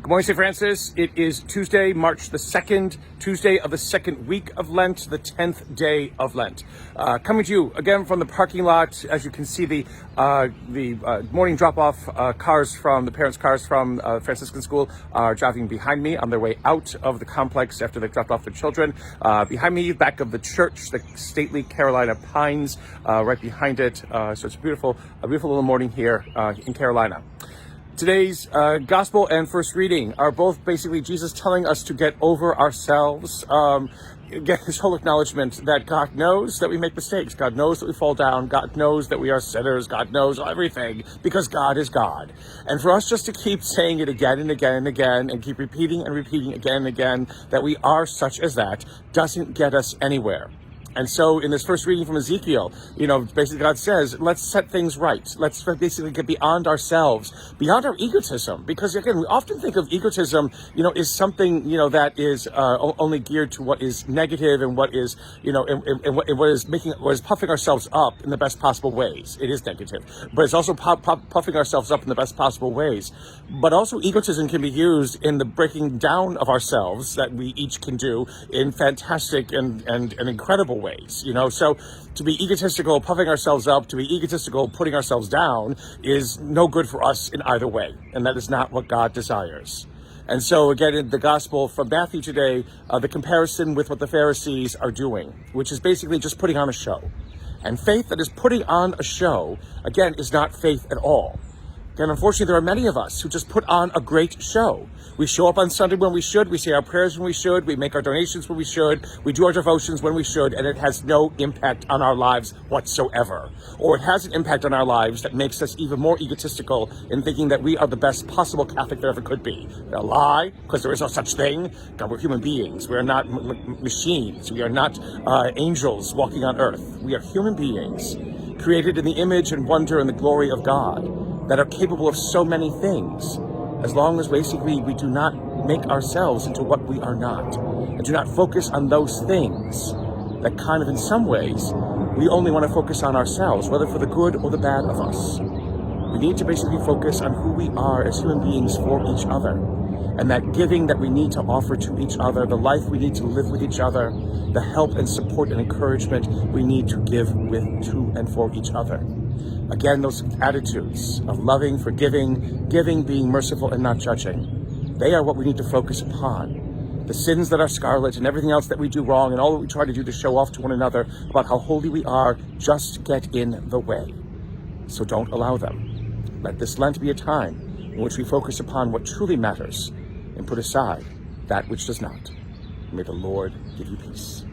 Good morning, St. Francis. It is Tuesday, March the 2nd, Tuesday of the second week of Lent, the 10th day of Lent. Coming to you again from the parking lot. As you can see, the morning drop-off cars from the parents' cars from Franciscan School are driving behind me on their way out of the complex after they've dropped off their children. Behind me, back of the church, the stately Carolina pines right behind it. So it's a beautiful little morning here in Carolina. Today's gospel and first reading are both basically Jesus telling us to get over ourselves, get this whole acknowledgement that God knows that we make mistakes. God knows that we fall down. God knows that we are sinners. God knows everything because God is God. And for us just to keep saying it again and again and again and keep repeating and repeating again and again that we are such as that doesn't get us anywhere. And so in this first reading from Ezekiel, basically God says, let's set things right. Let's basically get beyond ourselves, beyond our egotism. Because again, we often think of egotism, is something, that is only geared to what is negative and what is, and what is puffing ourselves up in the best possible ways. It is negative, but it's also puffing ourselves up in the best possible ways. But also egotism can be used in the breaking down of ourselves that we each can do in fantastic and incredible ways, so to be egotistical, puffing ourselves up, to be egotistical, putting ourselves down is no good for us in either way. And that is not what God desires. And so again, in the gospel from Matthew today, the comparison with what the Pharisees are doing, which is basically just putting on a show. And faith that is putting on a show, again, is not faith at all. And unfortunately, there are many of us who just put on a great show. We show up on Sunday when we should, we say our prayers when we should, we make our donations when we should, we do our devotions when we should, and it has no impact on our lives whatsoever. Or it has an impact on our lives that makes us even more egotistical in thinking that we are the best possible Catholic there ever could be. A lie, because there is no such thing. God, we're human beings. We are not machines. We are not angels walking on earth. We are human beings created in the image and wonder and the glory of God, that are capable of so many things, as long as basically we do not make ourselves into what we are not, and do not focus on those things that kind of in some ways, we only want to focus on ourselves, whether for the good or the bad of us. We need to basically focus on who we are as human beings for each other, and that giving that we need to offer to each other, the life we need to live with each other, the help and support and encouragement we need to give to and for each other. Again, those attitudes of loving, forgiving, giving, being merciful, and not judging, they are what we need to focus upon. The sins that are scarlet and everything else that we do wrong and all that we try to do to show off to one another about how holy we are just get in the way. So don't allow them. Let this Lent be a time in which we focus upon what truly matters and put aside that which does not. May the Lord give you peace.